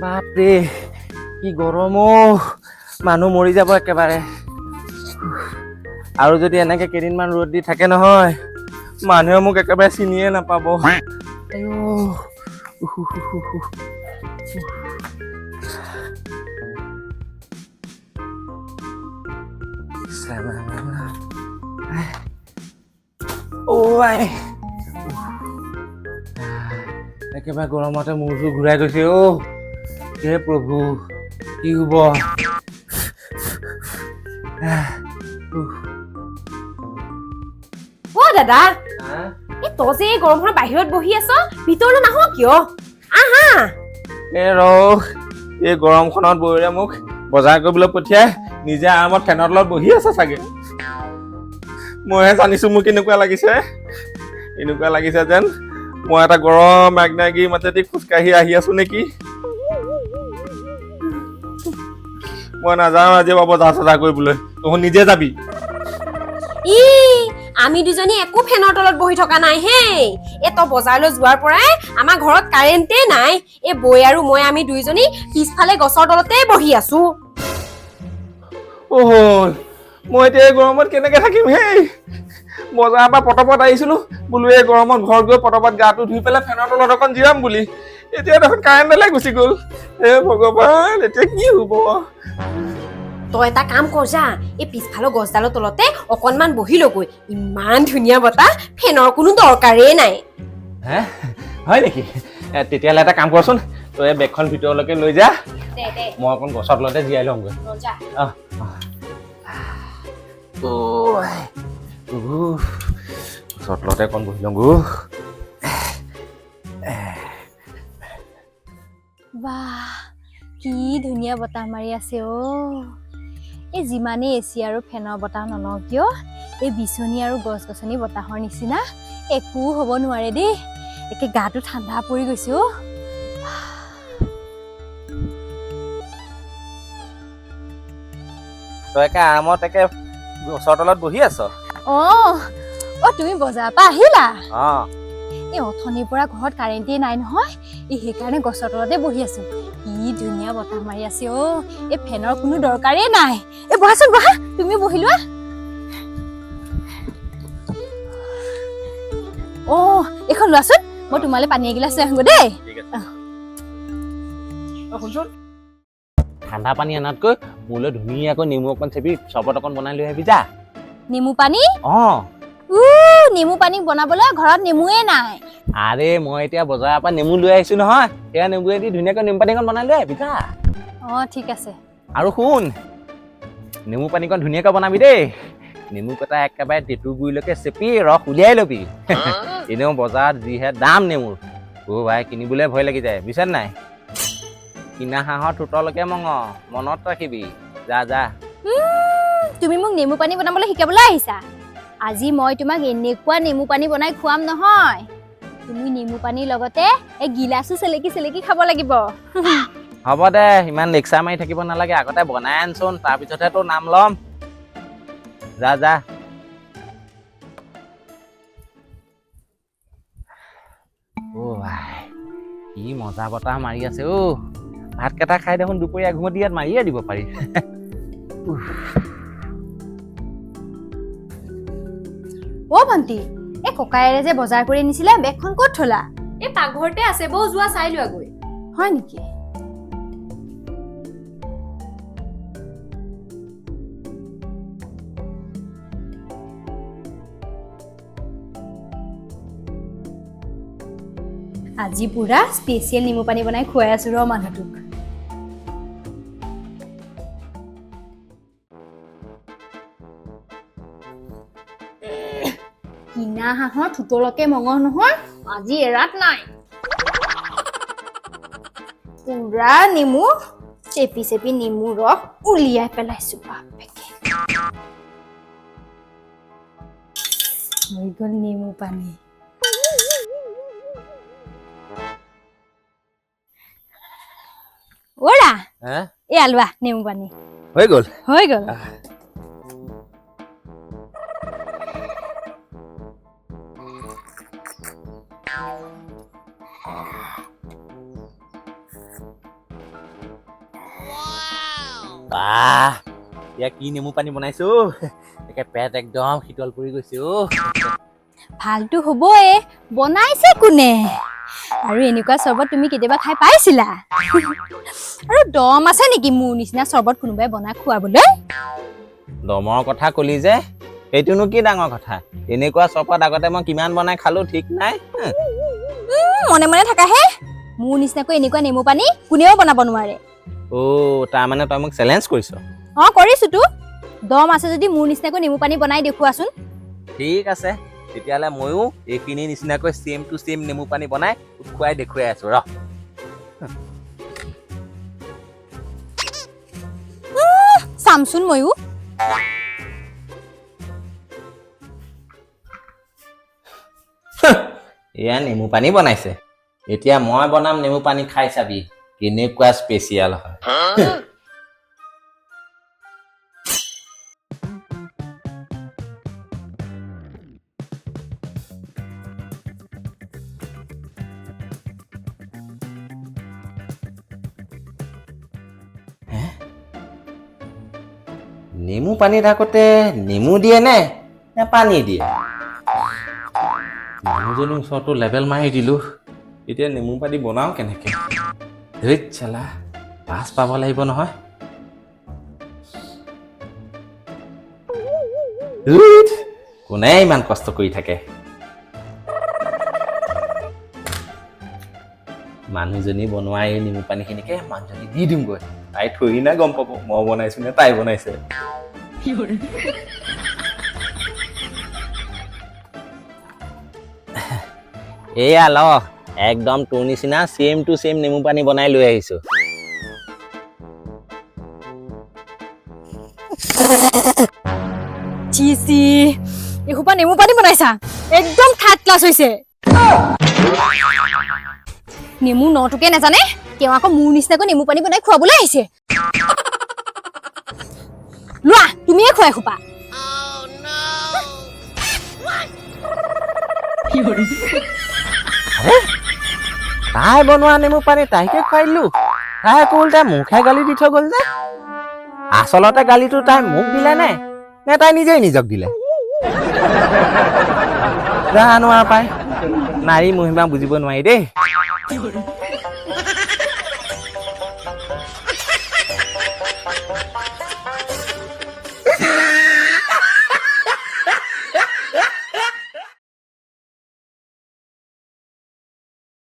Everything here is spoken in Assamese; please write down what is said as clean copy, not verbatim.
বাপৰে কি গৰম মানুহ মৰি যাব একেবাৰে আৰু যদি এনেকে কেইদিনমান ৰ'দ দি থাকে নহয় মানুহে মোক একেবাৰে চিনিয়ে নাপাব আইও একেবাৰে গৰমতে মূৰ চুৰ ঘূৰাই গৈছে হে প্ৰভু কি হ'ব দাদা এই তই যে এই গৰমখনত বাহিৰত বহি আছ ভিতৰলৈ নাহ কিয় আহা এই গৰমখনত বহিৰে মোক বজাৰ কৰিবলৈ পঠিয়াই নিজে আৰামত ফেনৰ তলত বহি আছে চাগে মইহে জানিছো মোৰ কেনেকুৱা লাগিছে যেন মই এটা গৰম আগ্নেয়গিৰি মাজেদি খোজকাঢ়ি আহি আছো নেকি মই নাযাওঁ আজি বজাৰ চজাৰ কৰিবলৈ তই নিজে যাবি আমি দুজনী একো ফেনৰ তলত বহি থকা নাই হেই তই বজাৰলৈ যোৱাৰ পৰাই আমাৰ ঘৰত কাৰেণ্টে নাই এই বৈ আৰু মই আমি দুইজনী পিছফালে গছৰ তলতে বহি আছো মই এতিয়া এই গৰমত কেনেকে থাকিম হেই বজাৰৰ পৰা পটপট আহিছিলো বোলো এই গৰমত ঘৰত গৈ পটপট গাটো ধুই পেলাই ফেনৰ তলত অকণ জিৰাম বুলি এতিয়া দেখোন কাৰেণ্টলৈ গুচি গ'ল হে ভগৱান এতিয়া কি হ'ব তই এটা কাম কৰ যা এই পিছফালৰ গছডালৰ তলতে অকনমান বহি লগৈ ইমান ধুনীয়া বতাহ ফেনৰ কোনো দৰকাৰেই নাই হয় নেকি তেতিয়াহ'লে এটা কাম কৰচোন তই বেগখন ভিতৰলৈকে লৈ যা মই অকণ গছৰ তলতে জীয়াই লওঁগৈ গছৰ তলতে অকণ বহি লওঁগৈ বাহ কি ধুনীয়া বতাহ মাৰি আছে এই যিমানেই এচি আৰু ফেনৰ বতাহ নলওঁ কিয় এই বিচনী আৰু গছ গছনি বতাহৰ নিচিনা একো হ'ব নোৱাৰে দেই একে গাটো ঠাণ্ডা পৰি গৈছে তই একে আৰামত একে গছৰ তলত বহি আছ তুমি বজাৰৰ পৰা আহিলা এই অথনিৰ পৰা ঘৰত কাৰেণ্টেই নাই নহয় সেইকাৰণে গছৰ তলতে বহি আছো কি ধুনীয়া বতাহ মাৰি আছে এই ফেনৰ কোনো দৰকাৰেই নাই বহাচোন বহা তুমি বহি লোৱা এইখন লোৱাচোন মই তোমালৈ পানী এগিলাচ লৈ আহোঁ দেই শুনচোন ঠাণ্ডা পানী আনাতকৈ মোলৈ ধুনীয়াকৈ নেমু অকণ চেপি চৰবত অকণ বনাই লৈ আহিবি যা নেমু পানী নেমু পানী বনাবলৈ ঘৰত নেমুৱে নাই আৰে মই এতিয়া বজাৰৰ পৰা নেমু লৈ আহিছো নহয় সেয়া নেমুৱেদি ধুনীয়াকৈ নেমু পানীকণ বনাই লৈ আহিবি যা ঠিক আছে আৰু শুন নেমু পানীকণ ধুনীয়াকৈ বনাবি দেই নেমু কেইটা একেবাৰে তেঁতু গুৰিলৈকে চেপি ৰস উলিয়াই ল'বি এনেও বজাৰত যিহে দাম নেমুৰ ভাই কিনিবলৈ ভয় লাগি যায় বুজিছা নাই কিনা হাঁহৰ ঠোঁটলৈকে মনত ৰাখিবি যা যা তুমি মোক নেমু পানী বনাবলৈ শিকাবলৈ আহিছা আজি মই তোমাক এনেকুৱা নেমু পানী বনাই খুৱাম নহয় তুমি নেমু পানীৰ লগতে এই গিলাচো চেলেকি চেলেকি খাব লাগিব হ'ব দে ইমান লেকচাৰ মাৰি থাকিব নালাগে আগতে বনাই আনচোন তাৰপিছতহে তোৰ নাম ল'ম যা যা ভাই কি মজা বতাহ মাৰি আছে ভাতকেইটা খাই দেখোন দুপৰীয়া ঘুমতি ইয়াত মাৰিয়ে দিব পাৰি ভণ্টি এই ককায়েৰে যে বজাৰ কৰি আনিছিলে বেগখন ক'ত থলা এই পাকঘৰতে আছে বৌ যোৱা চাই লোৱাগৈ হয় নেকি আজি পুৰা স্পেচিয়েল নেমু পানী বনাই খুৱাই আছো মানুহটোক কিনা হাঁহৰ ঠোঁটলৈকে মঙহ নহয় আজি এৰাত নাই পুৰা নেমু চেপি চেপি নেমু ৰস উলিয়াই পেলাইছো বাপেকে হৈ গ'ল নেমু পানী ওৰা আলোৱা নেমু পানী হৈ গ'ল বাহ এতিয়া কি নেমু পানী বনাইছো একে পেট একদম শীতল পৰি গৈছে ভালটো হ'বই বনাইছে কোনে আৰু এনেকুৱা চৰবত তুমি কেতিয়াবা খাই পাইছিলা আৰু দম আছে নেকি মোৰ নিচিনা চৰবত কোনোবাই বনাই খুৱাবলৈ দমৰ কথা কলি যে এইটোনো কি ডাঙৰ কথা এনেকুৱা চৰবত আগতে মই কিমান বনাই খালো ঠিক নাই মনে মনে থাকাহে মোৰ নিচিনাকৈ এনেকুৱা নেমু পানী কোনেও বনাব নোৱাৰে তাৰমানে তই মোক চেলেঞ্জ কৰিছ কৰিছোতো দম আছে যদি মোৰ নিচিনাকৈ নেমু পানী বনাই দেখুৱাচোন ঠিক আছে তেতিয়াহ'লে ময়ো এইখিনি নিচিনাকৈ চেম টু চেম নেমু পানী বনাই খুৱাই দেখুৱাই আছো ৰ চামচোন ময়ো এয়া নেমু পানী বনাইছে এতিয়া মই বনাম নেমু পানী খাই চাবি কেনেকুৱা স্পেচিয়েল হয় নেমু পানী থাকোতে নেমু দিয়ে নে পানী দিয়ে মানুহজনীৰ ওচৰতো লেবেল মাৰি দিলো এতিয়া নেমু পানী বনাও কেনেকে ধেইত চালা পাছ পাব লাগিব নহয় কোনে ইমান কষ্ট কৰি থাকে মানুহজনী বনোৱা এই নেমু পানীখিনিকে মানুহজনী দি দিমগৈ তাই থৈ না গম পাব মই বনাইছো নে তাই বনাইছে এয়া ল একদম তোৰ নিচিনা চেম টু চেম নেমু পানী বনাই লৈ আহিছো চিচি এসোপা নেমু পানী বনাইছা একদম থাৰ্ড ক্লাছ হৈছে নেমু নটোকে নাজানে তেওঁ আকৌ মোৰ নিচিনাকৈ নেমু পানী বনাই খুৱাবলৈ আহিছে লোৱা তুমিয়ে খুৱাই এসোপা তাই বনোৱা নেমু পানী তাইকে খুৱাই দিলো তাই আকৌ উল্টাই মুখে গালি দি থৈ গ'ল যে আচলতে গালিটো তাই মোক দিলে নে তাই নিজেই নিজক দিলে জানো আৰু পাই নাৰী মহিমা বুজিব নোৱাৰি দেই